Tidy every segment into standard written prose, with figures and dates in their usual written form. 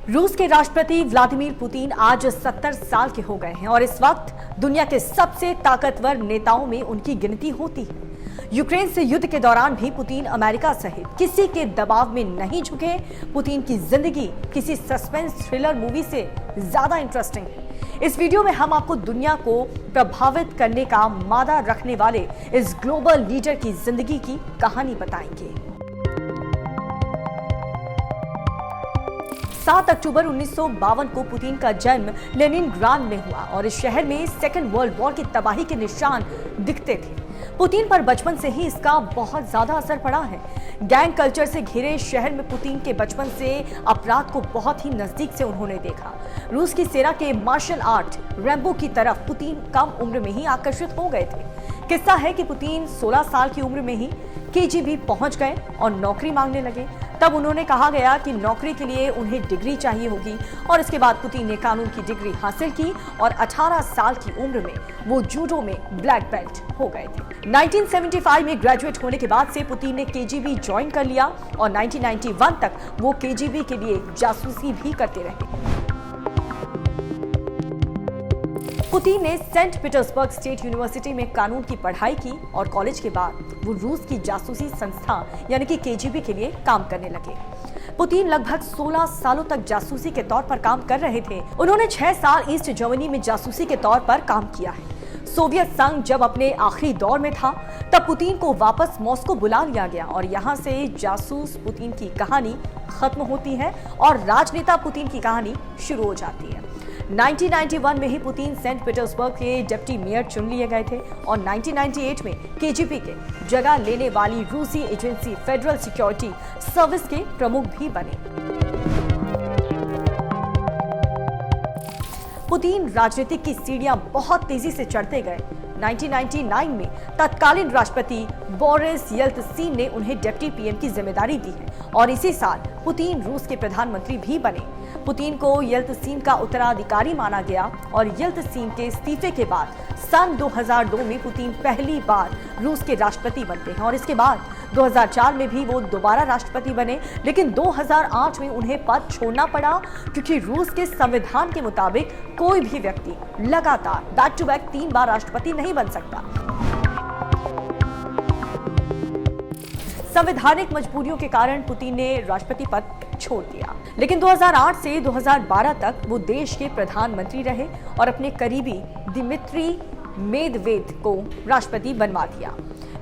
रूस के राष्ट्रपति व्लादिमीर पुतिन आज 70 साल के हो गए हैं और इस वक्त दुनिया के सबसे ताकतवर नेताओं में उनकी गिनती होती है। यूक्रेन से युद्ध के दौरान भी पुतिन अमेरिका सहित किसी के दबाव में नहीं झुके। पुतिन की जिंदगी किसी सस्पेंस थ्रिलर मूवी से ज्यादा इंटरेस्टिंग है। इस वीडियो में हम आपको दुनिया को प्रभावित करने का मादा रखने वाले इस ग्लोबल लीडर की जिंदगी की कहानी बताएंगे। 7 अक्टूबर 1952 को पुतिन का जन्म लेनिनग्राद में हुआ और इस शहर में सेकेंड वर्ल्ड वॉर की तबाही के निशान दिखते थे। पुतिन पर बचपन से ही इसका बहुत ज्यादा असर पड़ा है। गैंग कल्चर से घिरे शहर में पुतिन के बचपन से अपराध को बहुत ही नजदीक से उन्होंने देखा। रूस की सेना के मार्शल आर्ट रैम्बो की तरफ पुतिन कम उम्र में ही आकर्षित हो गए थे। किस्सा है कि पुतिन 16 साल की उम्र में ही केजीबी पहुंच गए और नौकरी मांगने लगे। तब उन्होंने कहा गया कि नौकरी के लिए उन्हें डिग्री चाहिए होगी और इसके बाद पुतिन ने कानून की डिग्री हासिल की और 18 साल की उम्र में वो जूडो में ब्लैक बेल्ट हो गए थे। 1975 में ग्रेजुएट होने के बाद से पुतिन ने केजीबी ज्वाइन कर लिया और 1991 तक वो केजीबी के लिए जासूसी भी करते रहे। पुतिन ने सेंट पीटर्सबर्ग स्टेट यूनिवर्सिटी में कानून की पढ़ाई की और कॉलेज के बाद वो रूस की जासूसी संस्था यानी कि केजीबी के लिए काम करने लगे। पुतिन लगभग 16 सालों तक जासूसी के तौर पर काम कर रहे थे। उन्होंने 6 साल ईस्ट जर्मनी में जासूसी के तौर पर काम किया है। सोवियत संघ जब अपने आखिरी दौर में था तब पुतिन को वापस मॉस्को बुला लिया गया और यहाँ से जासूस पुतिन की कहानी खत्म होती है और राजनेता पुतिन की कहानी शुरू हो जाती है। 1991 में ही पुतिन सेंट पीटर्सबर्ग के डिप्टी मेयर चुन लिए गए थे और 1998 में केजीबी के जगह लेने वाली रूसी एजेंसी फेडरल सिक्योरिटी सर्विस के प्रमुख भी बने। पुतिन राजनीतिक की सीढ़ियां बहुत तेजी से चढ़ते गए। 1999 में तत्कालीन राष्ट्रपति बोरिस येल्त्सिन ने उन्हें डिप्टी पीएम की जिम्मेदारी दी है और इसी साल पुतिन रूस के प्रधानमंत्री भी बने। पुतिन को येल्त्सिन का उत्तराधिकारी माना गया और येल्त्सिन के इस्तीफे के बाद सन 2002 में पुतिन पहली बार रूस के राष्ट्रपति बनते हैं और इसके बाद 2004 में भी वो दोबारा राष्ट्रपति बने, लेकिन 2008 में उन्हें पद छोड़ना पड़ा क्योंकि रूस के संविधान के मुताबिक कोई भी व्यक्ति लगातार बैक टू बैक 3 बार राष्ट्रपति नहीं बन सकता। संवैधानिक मजबूरियों के कारण पुतिन ने राष्ट्रपति पद छोड़ दिया, लेकिन 2008 से 2012 तक वो देश के प्रधानमंत्री रहे और अपने करीबी दिमित्री मेदवेदेव को राष्ट्रपति बनवा दिया।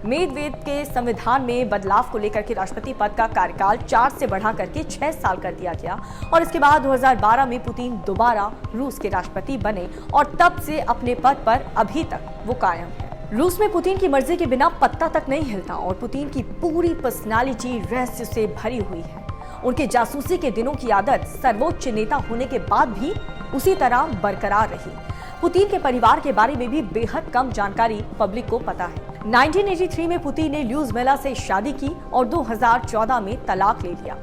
मेदवेदेव के संविधान में बदलाव को लेकर के राष्ट्रपति पद का कार्यकाल 4 से बढ़ा करके 6 साल कर दिया गया और इसके बाद 2012 में पुतिन दोबारा रूस के राष्ट्रपति बने और तब से अपने पद पर अभी तक वो कायम है। रूस में पुतिन की मर्जी के बिना पत्ता तक नहीं हिलता और पुतिन की पूरी पर्सनालिटी रहस्य से भरी हुई है। उनके जासूसी के दिनों की आदत सर्वोच्च नेता होने के बाद भी उसी तरह बरकरार रही। पुतिन के परिवार के बारे में भी बेहद कम जानकारी पब्लिक को पता है। 1983 में पुतिन ने ल्यूजमिला से शादी की और 2014 में तलाक ले लिया।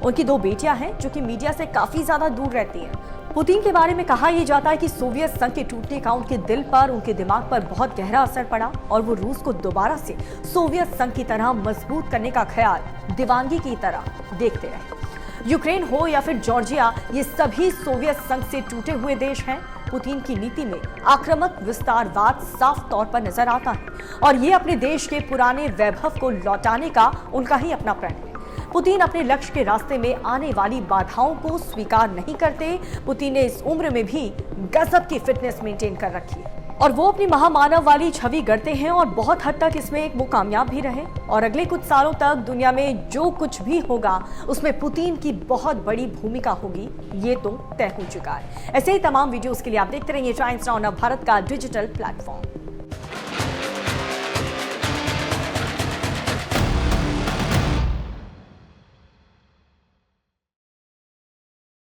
उनकी 2 बेटियां हैं जो कि मीडिया से काफी ज्यादा दूर रहती हैं। पुतिन के बारे में कहा यह जाता है कि सोवियत संघ के टूटने का उनके दिल पर, उनके दिमाग पर बहुत गहरा असर पड़ा और वो रूस को दोबारा से सोवियत संघ की तरह मजबूत करने का ख्याल दीवानगी की तरह देखते रहे। यूक्रेन हो या फिर जॉर्जिया, ये सभी सोवियत संघ से टूटे हुए देश हैं। पुतिन की नीति में आक्रामक विस्तारवाद साफ तौर पर नजर आता है और ये अपने देश के पुराने वैभव को लौटाने का उनका ही अपना प्रण है। पुतिन अपने लक्ष्य के रास्ते में आने वाली बाधाओं को स्वीकार नहीं करते। पुतिन ने इस उम्र में भी गजब की फिटनेस मेंटेन कर रखी है और वो अपनी महामानव वाली छवि गढ़ते हैं और बहुत हद तक इसमें वो कामयाब भी रहे और अगले कुछ सालों तक दुनिया में जो कुछ भी होगा उसमें पुतिन की बहुत बड़ी भूमिका होगी, ये तो तय हो चुका है। ऐसे ही तमाम वीडियोस के लिए आप देखते रहिए टाइम्स नाउ भारत का डिजिटल प्लेटफॉर्म।